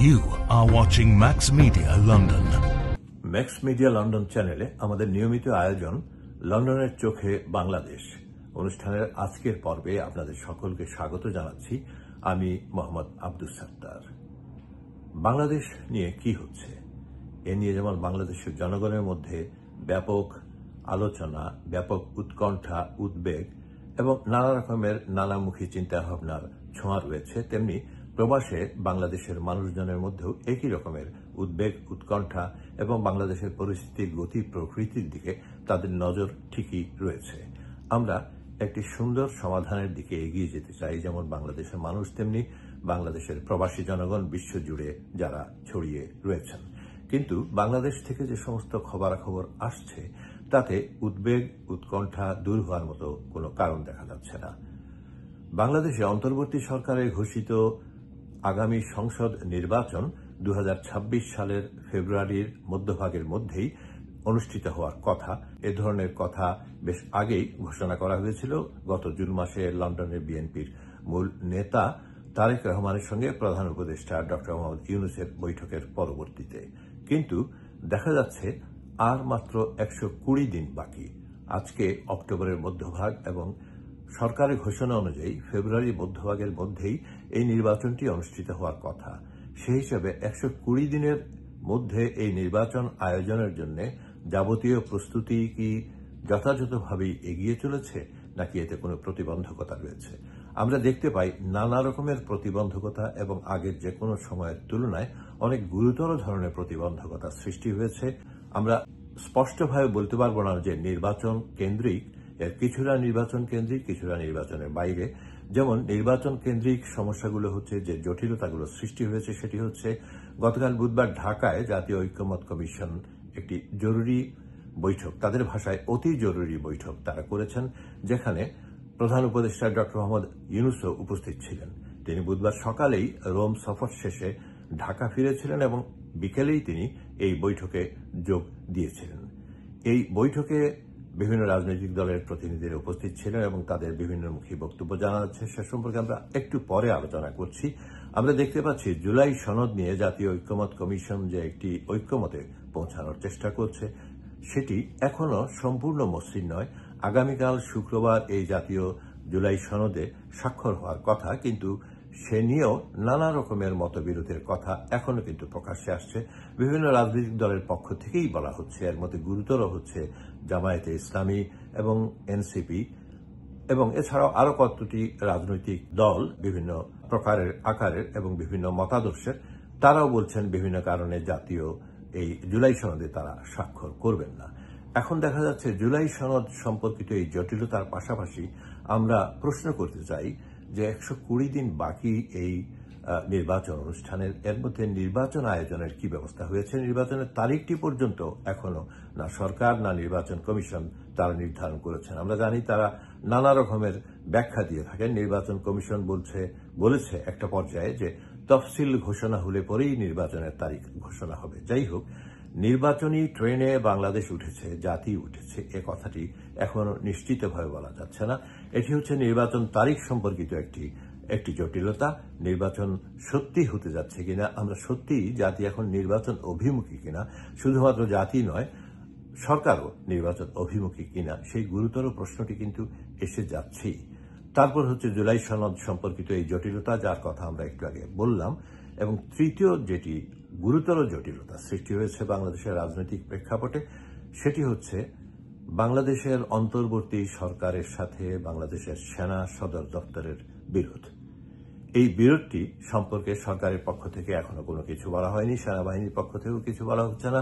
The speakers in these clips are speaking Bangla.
You are watching Max Media London. Max media London চ্যানেলে আমাদের নিয়মিত আয়োজন লন্ডনের চোখে বাংলাদেশ অনুষ্ঠানের আজকের পর্বে আপনাদের সকলকে স্বাগত জানাচ্ছি। আমি মোহাম্মদ আব্দুস সাত্তার। বাংলাদেশ নিয়ে কি হচ্ছে এ নিয়ে যেমন বাংলাদেশের জনগণের মধ্যে ব্যাপক আলোচনা, ব্যাপক উৎকণ্ঠা, উদ্বেগ এবং নানা রকমের নানামুখী চিন্তাভাবনার ছোঁয়া রয়েছে, তেমনি প্রবাসে বাংলাদেশের মানুষজনের মধ্যেও একই রকমের উদ্বেগ, উৎকণ্ঠা এবং বাংলাদেশের পরিস্থিতির গতি প্রকৃতির দিকে তাদের নজর ঠিকই রয়েছে। আমরা একটি সুন্দর সমাধানের দিকে এগিয়ে যেতে চাই, যেমন বাংলাদেশের মানুষ তেমনি বাংলাদেশের প্রবাসী জনগণ বিশ্বজুড়ে যারা ছড়িয়ে রয়েছেন। কিন্তু বাংলাদেশ থেকে যে সমস্ত খবরাখবর আসছে তাতে উদ্বেগ, উৎকণ্ঠা দূর হওয়ার মতো কোনো কারণ দেখা যাচ্ছে না। বাংলাদেশে অন্তর্বর্তী সরকারের ঘোষিত আগামী সংসদ নির্বাচন 2026 সালের ফেব্রুয়ারির মধ্যভাগের মধ্যেই অনুষ্ঠিত হওয়ার কথা। এ ধরনের কথা বেশ আগেই ঘোষণা করা হয়েছিল গত জুন মাসে লন্ডনের বিএনপির মূল নেতা তারেক রহমানের সঙ্গে প্রধান উপদেষ্টা ডক্টর মোহাম্মদ ইউনূসের বৈঠকের পরবর্তীতে। কিন্তু দেখা যাচ্ছে আর মাত্র 120 দিন বাকি। আজকে অক্টোবরের মধ্যভাগ এবং সরকারের ঘোষণা অনুযায়ী ফেব্রুয়ারি মধ্যভাগের মধ্যেই এই নির্বাচনটি অনুষ্ঠিত হওয়ার কথা। সেই হিসাবে 120 দিনের মধ্যে এই নির্বাচন আয়োজনের জন্য যাবতীয় প্রস্তুতি কি যথাযথভাবেই এগিয়ে চলেছে, নাকি এতে কোনো প্রতিবন্ধকতা রয়েছে? আমরা দেখতে পাই নানা রকমের প্রতিবন্ধকতা এবং আগের যে কোনো সময়ের তুলনায় অনেক গুরুতর ধরনের প্রতিবন্ধকতা সৃষ্টি হয়েছে। আমরা স্পষ্টভাবে বলতে পারবো না যে নির্বাচন কেন্দ্রিক, এর কিছুটা নির্বাচন কেন্দ্রিক, কিছুটা নির্বাচনের বাইরে। যেমন নির্বাচন কেন্দ্রিক সমস্যাগুলো হচ্ছে, যে জটিলতাগুলো সৃষ্টি হয়েছে সেটি হচ্ছে গতকাল বুধবার ঢাকায় জাতীয় ঐক্যমত্য কমিশন একটি জরুরি বৈঠক, তাদের ভাষায় অতি জরুরি বৈঠক তারা করেছেন, যেখানে প্রধান উপদেষ্টা ডক্টর মোহাম্মদ ইউনূসও উপস্থিত ছিলেন। তিনি বুধবার সকালেই রোম সফর শেষে ঢাকা ফিরেছিলেন এবং বিকেলেই তিনি এই বৈঠকে যোগ দিয়েছিলেন। এই বৈঠকে বিভিন্ন রাজনৈতিক দলের প্রতিনিধিরা উপস্থিত ছিলেন এবং তাদের বিভিন্নমুখী বক্তব্য জানা যাচ্ছে। সে সম্পর্কে আমরা একটু পরে আলোচনা করছি। আমরা দেখতে পাচ্ছি জুলাই সনদ নিয়ে জাতীয় ঐক্যমত্য কমিশন যে একটি ঐক্যমতে পৌঁছানোর চেষ্টা করছে, সেটি এখনো সম্পূর্ণ মসৃণ নয়। আগামীকাল শুক্রবার এই জাতীয় জুলাই সনদে স্বাক্ষর হওয়ার কথা, কিন্তু সে নিয়েও নানা রকমের মতবিরোধের কথা এখনো কিন্তু প্রকাশ্যে আসছে। বিভিন্ন রাজনৈতিক দলের পক্ষ থেকেই বলা হচ্ছে, এর মধ্যে গুরুতর হচ্ছে জামায়াতে ইসলামী এবং এনসিপি এবং এছাড়াও আরো কতটি রাজনৈতিক দল বিভিন্ন প্রকারের, আকারের এবং বিভিন্ন মতাদর্শের। তারাও বলছেন বিভিন্ন কারণে জাতীয় এই জুলাই সনদে তারা স্বাক্ষর করবেন না। এখন দেখা যাচ্ছে জুলাই সনদ সম্পর্কিত এই জটিলতার পাশাপাশি আমরা প্রশ্ন করতে চাই যে 120 দিন বাকি এই নির্বাচন অনুষ্ঠানের, এর মধ্যে নির্বাচন আয়োজনের কি ব্যবস্থা হয়েছে? নির্বাচনের তারিখটি পর্যন্ত এখনো না সরকার না নির্বাচন কমিশন তারা নির্ধারণ করেছেন। আমরা জানি তারা নানা রকমের ব্যাখ্যা দিয়ে থাকেন। নির্বাচন কমিশন বলেছে একটা পর্যায়ে যে তফসিল ঘোষণা হলে পরেই নির্বাচনের তারিখ ঘোষণা হবে। যাই হোক, নির্বাচনী ট্রেনে বাংলাদেশ উঠেছে, জাতি উঠেছে, এ কথাটি এখনো নিশ্চিতভাবে বলা যাচ্ছে না। এটি হচ্ছে নির্বাচন তারিখ সম্পর্কিত একটি জটিলতা। নির্বাচন সত্যি হতে যাচ্ছে কিনা, আমরা সত্যিই জাতি এখন নির্বাচন অভিমুখী কিনা, শুধুমাত্র জাতি নয় সরকারও নির্বাচন অভিমুখী কিনা, সেই গুরুতর প্রশ্নটি কিন্তু এসে যাচ্ছেই। তারপর হচ্ছে জুলাই সনদ সম্পর্কিত এই জটিলতা, যার কথা আমরা একটু আগে বললাম। এবং তৃতীয় যেটি গুরুতর জটিলতা সৃষ্টি হয়েছে বাংলাদেশের রাজনৈতিক প্রেক্ষাপটে, সেটি হচ্ছে বাংলাদেশের অন্তর্বর্তী সরকারের সাথে বাংলাদেশের সেনা সদর দপ্তরের বিরোধ। এই বিরোধটি সম্পর্কে সরকারের পক্ষ থেকে এখনো কোনো কিছু বলা হয়নি, সেনাবাহিনীর পক্ষ থেকেও কিছু বলা হচ্ছে না।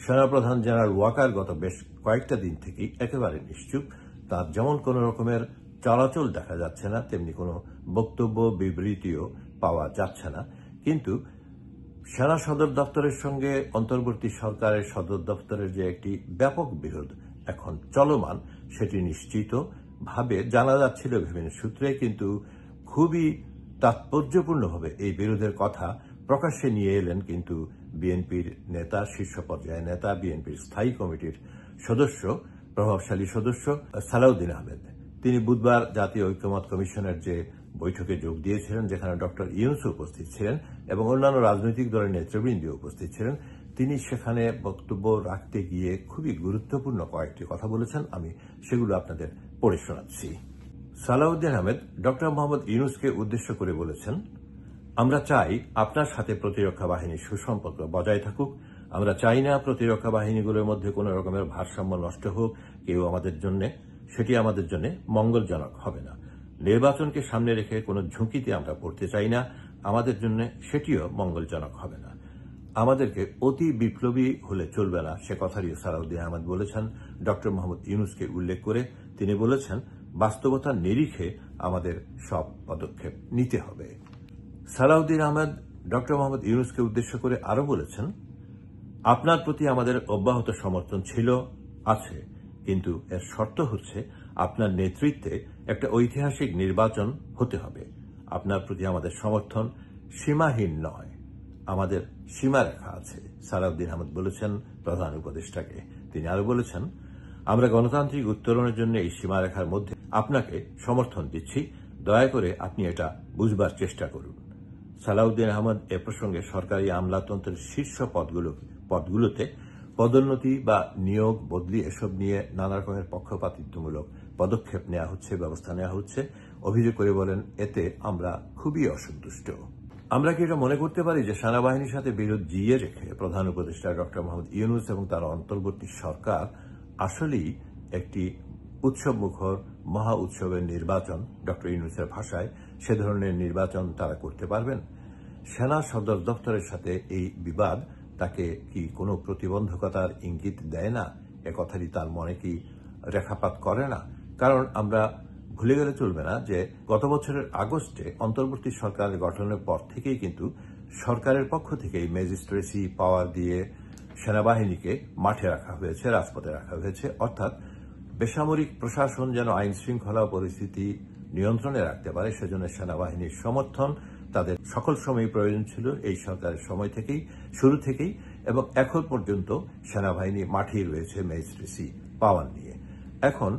সেনাপ্রধান জেনারেল ওয়াকার গত বেশ কয়েকটা দিন থেকেই একেবারে নিশ্চুপ। তার যেমন কোন রকমের চলাচল দেখা যাচ্ছে না, তেমনি কোনো বক্তব্য, বিবৃতিও পাওয়া যাচ্ছে না। কিন্তু সেনা সদর দপ্তরের সঙ্গে অন্তর্বর্তী সরকারের সদর দপ্তরের যে একটি ব্যাপক বিরোধ এখন চলমান, সেটি নিশ্চিতভাবে জানা যাচ্ছিল বিভিন্ন সূত্রে, কিন্তু খুবই তাৎপর্যপূর্ণভাবে এই বিরোধের কথা প্রকাশ্যে নিয়ে এলেন কিন্তু বিএনপির নেতা, শীর্ষ পর্যায়ের নেতা, বিএনপির স্থায়ী কমিটির সদস্য, প্রভাবশালী সদস্য সালাউদ্দিন আহমেদ। তিনি বুধবার জাতীয় ঐক্যমত্য কমিশনের যে বৈঠকে যোগ দিয়েছিলেন, যেখানে ডক্টর ইউনূস উপস্থিত ছিলেন এবং অন্যান্য রাজনৈতিক দলের নেতৃবৃন্দ উপস্থিত ছিলেন। তিনি সেখানে বক্তব্য রাখতে গিয়ে খুবই গুরুত্বপূর্ণ কয়েকটি কথা বলেছেন। আমি সেগুলো আপনাদের পড়ে শোনাচ্ছি। সালাউদ্দিন আহমেদ ডক্টর মোহাম্মদ ইউনূসকে উদ্দেশ্য করে বলেছেন, আমরা চাই আপনার সাথে প্রতিরক্ষা বাহিনীর সুসম্পর্ক বজায় থাকুক। আমরা চাই না প্রতিরক্ষা বাহিনীগুলোর মধ্যে কোন রকমের ভারসাম্য নষ্ট হোক সেটি আমাদের জন্য মঙ্গলজনক হবে না। নির্বাচনকে সামনে রেখে কোনো ঝুঁকিতে আমরা পড়তে চাই না, আমাদের জন্য সেটিও মঙ্গলজনক হবে না। আমাদেরকে অতি বিপ্লবী হলে চলবে না, সে কথাটিও সালাউদ্দিন আহমেদ বলেছেন। ডক্টর মোহাম্মদ ইউনূসকে উল্লেখ করে তিনি বলেছেন, বাস্তবতার নিরিখে আমাদের সব পদক্ষেপ নিতে হবে। সালাউদ্দিন আহমেদ ডক্টর মোহাম্মদ ইউনূসকে উদ্দেশ্য করে আরো বলেছেন, আপনার প্রতি আমাদের অব্যাহত সমর্থন ছিল, আছে, কিন্তু এর শর্ত হচ্ছে আপনার নেতৃত্বে একটা ঐতিহাসিক নির্বাচন হতে হবে। আপনার প্রতি আমাদের সমর্থন সীমাহীন নয়, আমাদের সীমারেখা আছে, সালাউদ্দিন আহমেদ বলেছেন প্রধান উপদেষ্টাকে। তিনি আরো বলেছেন, আমরা গণতান্ত্রিক উত্তরণের জন্য এই সীমারেখার মধ্যে আপনাকে সমর্থন দিচ্ছি, দয়া করে আপনি এটা বুঝবার চেষ্টা করুন। সালাউদ্দিন আহমেদ এ প্রসঙ্গে সরকারি আমলাতন্ত্রের শীর্ষ পদগুলোতে পদোন্নতি বা নিয়োগ বদলি এসব নিয়ে নানা রকমের পক্ষপাতিত্বমূলক পদক্ষেপ নেওয়া হচ্ছে, ব্যবস্থা নেওয়া হচ্ছে অভিযোগ করে বলেন, এতে আমরা খুবই অসন্তুষ্ট। আমরা কি এটা মনে করতে পারি যে সেনাবাহিনীর সাথে বিরোধ জিইয়ে রেখে প্রধান উপদেষ্টা ডক্টর মোহাম্মদ ইউনূস এবং তার অন্তর্বর্তী সরকার আসলেই একটি উৎসবমুখর মহা উৎসবের নির্বাচন, ডক্টর ইউনূসের ভাষায় সে ধরনের নির্বাচন তারা করতে পারবেন? সেনা সদর দপ্তরের সাথে এই বিবাদ তাকে কি কোনো প্রতিবন্ধকতার ইঙ্গিত দেয় না? এ কথাটি তার মনে কি রেখাপাত করে না? কারণ আমরা ভুলে গেলে চলবে না যে গত বছরের আগস্টে অন্তর্বর্তী সরকারের গঠনের পর থেকেই কিন্তু সরকারের পক্ষ থেকেই ম্যাজিস্ট্রেসি পাওয়ার দিয়ে সেনাবাহিনীকে মাঠে রাখা হয়েছে, রাজপথে রাখা হয়েছে। অর্থাৎ বেসামরিক প্রশাসন যেন আইন শৃঙ্খলা পরিস্থিতি নিয়ন্ত্রণে রাখতে পারে, সেজন্য সেনাবাহিনীর সমর্থন তাদের সকল সময় প্রয়োজন ছিল, এই সরকারের সময় থেকেই, শুরু থেকেই, এবং এখন পর্যন্ত সেনাবাহিনী মাঠেই রয়েছে ম্যাজিস্ট্রেসি পাওয়ার নিয়ে। এখন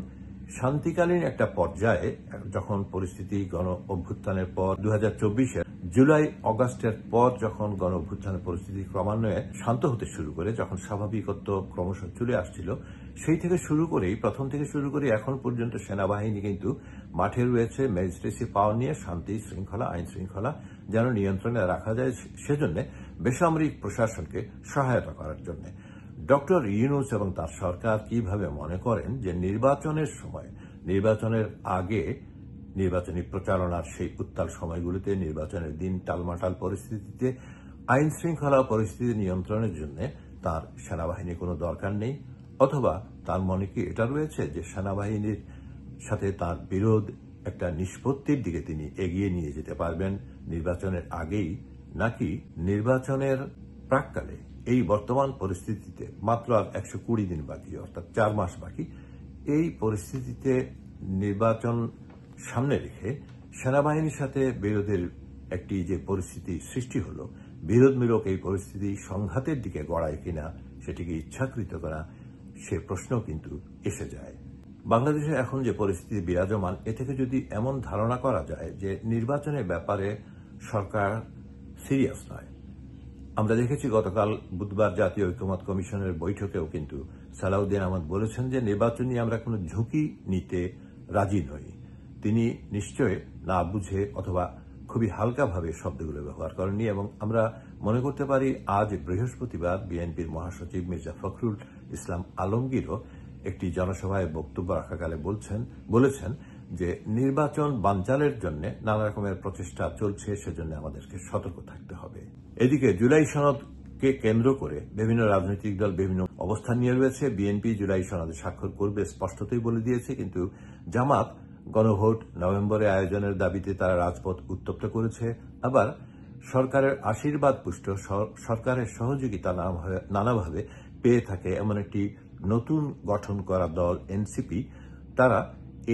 শান্তিকালীন একটা পর্যায়ে যখন পরিস্থিতি গণ অভ্যুত্থানের পর 2024-এর জুলাই অগাস্টের পর যখন গণ অভ্যুত্থানের পরিস্থিতি ক্রমান্বয়ে শান্ত হতে শুরু করে, যখন স্বাভাবিকত্ব ক্রমশ চলে আসছিল, সেই থেকে শুরু করেই, প্রথম থেকে শুরু করে এখন পর্যন্ত সেনাবাহিনী কিন্তু মাঠে রয়েছে ম্যাজিস্ট্রেসি পাওয়ার নিয়ে শান্তি শৃঙ্খলা, আইন শৃঙ্খলা যেন নিয়ন্ত্রণে রাখা যায় সেজন্য বেসামরিক প্রশাসনকে সহায়তা করার জন্য। ডক্টর ইউনূস এবং তার সরকার কিভাবে মনে করেন যে নির্বাচনের সময়, নির্বাচনের আগে, নির্বাচনী প্রচারণার সেই উত্তাল সময়গুলিতে, নির্বাচনের দিন টালমাটাল পরিস্থিতিতে আইন শৃঙ্খলা পরিস্থিতি নিয়ন্ত্রণের জন্য তার সেনাবাহিনীর কোনো দরকার নেই? অথবা তার মনে কি এটা রয়েছে যে সেনাবাহিনীর সাথে তার বিরোধ একটা নিষ্পত্তির দিকে তিনি এগিয়ে নিয়ে যেতে পারবেন নির্বাচনের আগেই? নাকি নির্বাচনের প্রাক্কালে, এই বর্তমান পরিস্থিতিতে মাত্র আর 120 দিন বাকি, অর্থাৎ 4 মাস বাকি, এই পরিস্থিতিতে নির্বাচন সামনে রেখে সেনাবাহিনীর সাথে বিরোধের একটি যে পরিস্থিতি সৃষ্টি হলো, বিরোধমূলক এই পরিস্থিতি সংঘাতের দিকে গড়ায় কিনা, সেটিকে ইচ্ছাকৃত করা, সে প্রশ্ন কিন্তু এসে যায়। বাংলাদেশে এখন যে পরিস্থিতি বিরাজমান, এ থেকে যদি এমন ধারণা করা যায় যে নির্বাচনের ব্যাপারে সরকার সিরিয়াস নয়। আমরা দেখেছি গতকাল বুধবার জাতীয় ঐকমত্য কমিশনের বৈঠকেও কিন্তু সালাউদ্দিন আহমেদ বলেছেন যে নির্বাচন নিয়ে আমরা কোনো ঝুঁকি নিতে রাজি নই। তিনি নিশ্চয় না বুঝে অথবা খুবই হালকাভাবে শব্দগুলো ব্যবহার করেননি, এবং আমরা মনে করতে পারি আজ বৃহস্পতিবার বিএনপির মহাসচিব মির্জা ফখরুল ইসলাম আলমগীরও একটি জনসভায় বক্তব্য রাখাকালে বলেছেন যে নির্বাচন বানচালের জন্য নানা রকমের প্রচেষ্টা চলছে, সেজন্য আমাদেরকে সতর্ক থাকতে হবে। এদিকে জুলাই সনদকে কেন্দ্র করে বিভিন্ন রাজনৈতিক দল বিভিন্ন অবস্থান নিয়ে রয়েছে। বিএনপি জুলাই সনদে স্বাক্ষর করবে স্পষ্টতই বলে দিয়েছে, কিন্তু জামাত গণভোট নভেম্বরে আয়োজনের দাবিতে তারা রাজপথ উত্তপ্ত করেছে। আবার সরকারের আশীর্বাদ পুষ্ট, সরকারের সহযোগিতা নানাভাবে পেয়ে থাকে এমন একটি নতুন গঠন করা দল এনসিপি, তারা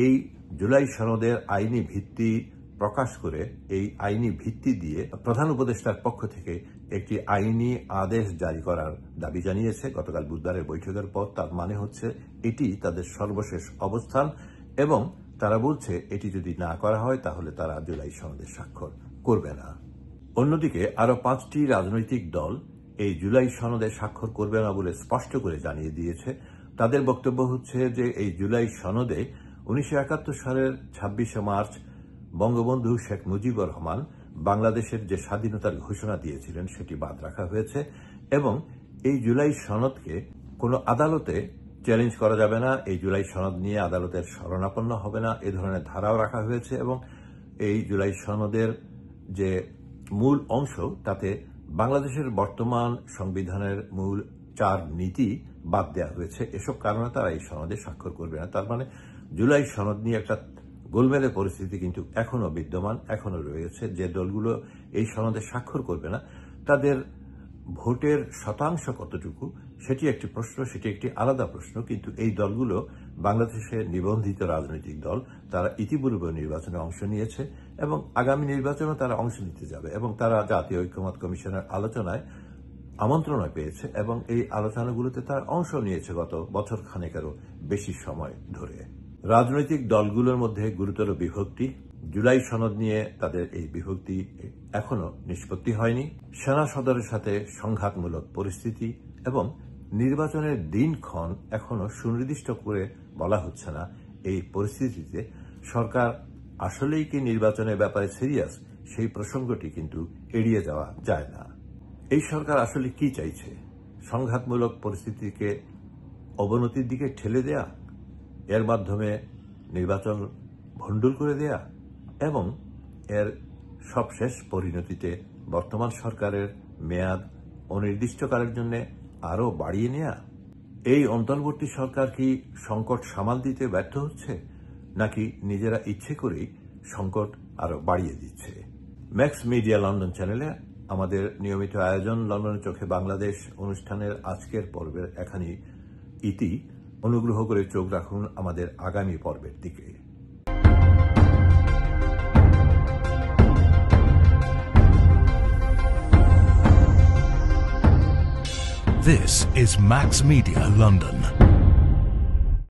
এই জুলাই সনদের আইনি ভিত্তি প্রকাশ করে, এই আইনি ভিত্তি দিয়ে প্রধান উপদেষ্টার পক্ষ থেকে একটি আইনি আদেশ জারি করার দাবি জানিয়েছে গতকাল বুধবারের বৈঠকের পর। তার মানে হচ্ছে এটি তাদের সর্বশেষ অবস্থান, এবং তারা বলছে এটি যদি না করা হয় তাহলে তারা জুলাই সনদে স্বাক্ষর করবে না। অন্যদিকে আরো 5টি রাজনৈতিক দল এই জুলাই সনদে স্বাক্ষর করবে না বলে স্পষ্ট করে জানিয়ে দিয়েছে। তাদের বক্তব্য হচ্ছে যে এই জুলাই সনদে 1971 সালের 26শে মার্চ বঙ্গবন্ধু শেখ মুজিবুর রহমান বাংলাদেশের যে স্বাধীনতার ঘোষণা দিয়েছিলেন সেটি বাদ রাখা হয়েছে এবং এই জুলাই সনদকে কোনো আদালতে চ্যালেঞ্জ করা যাবে না, এই জুলাই সনদ নিয়ে আদালতের শরণাপন্ন হবে না, এ ধরনের ধারাও রাখা হয়েছে এবং এই জুলাই সনদের যে মূল অংশ তাতে বাংলাদেশের বর্তমান সংবিধানের মূল 4 নীতি বাদ দেওয়া হয়েছে। এসব কারণে তারা এই সনদে স্বাক্ষর করবে না। তার মানে জুলাই সনদ নিয়ে একটা গোলমেলের পরিস্থিতি কিন্তু এখনো বিদ্যমান, এখনো রয়েছে। যে দলগুলো এই সনদে স্বাক্ষর করবে না তাদের ভোটের শতাংশ কতটুকু সেটি একটি প্রশ্ন, সেটি একটি আলাদা প্রশ্ন। কিন্তু এই দলগুলো বাংলাদেশের নিবন্ধিত রাজনৈতিক দল, তারা ইতিপূর্বে নির্বাচনে অংশ নিয়েছে এবং আগামী নির্বাচনে তারা অংশ নিতে যাবে এবং তারা জাতীয় ঐক্যমত্য কমিশনের আলোচনায় আমন্ত্রণ পেয়েছে এবং এই আলোচনাগুলোতে তারা অংশ নিয়েছে গত বছর খানেকেরও বেশি সময় ধরে। রাজনৈতিক দলগুলোর মধ্যে গুরুতর বিভক্তি, জুলাই সনদ নিয়ে তাদের এই বিভক্তি এখনো নিষ্পত্তি হয়নি। সেনা সদরের সাথে সংঘাতমূলক পরিস্থিতি এবং নির্বাচনের দিনক্ষণ এখনো সুনির্দিষ্ট করে বলা হচ্ছে না। এই পরিস্থিতিতে সরকার আসলেই কি নির্বাচনের ব্যাপারে সিরিয়াস, সেই প্রসঙ্গটি কিন্তু এড়িয়ে যাওয়া যায় না। এই সরকার আসলে কি চাইছে? সংঘাতমূলক পরিস্থিতিকে অবনতির দিকে ঠেলে দেয়া, এর মাধ্যমে নির্বাচন ভণ্ডুল করে দেয়া এবং এর সবশেষ পরিণতিতে বর্তমান সরকারের মেয়াদ অনির্দিষ্টকালের জন্য আরও বাড়িয়ে নেয়া। এই অন্তর্বর্তী সরকার কি সংকট সামাল দিতে ব্যর্থ হচ্ছে নাকি নিজেরা ইচ্ছে করেই সংকট আরও বাড়িয়ে দিচ্ছে? ম্যাক্স মিডিয়া লন্ডন চ্যানেলে আমাদের নিয়মিত আয়োজন লন্ডনের চোখে বাংলাদেশ অনুষ্ঠানের আজকের পর্বের এখানেই ইতি। অনুগ্রহ করে চোখ রাখুন আমাদের আগামী পর্বের দিকে। This is Max Media London.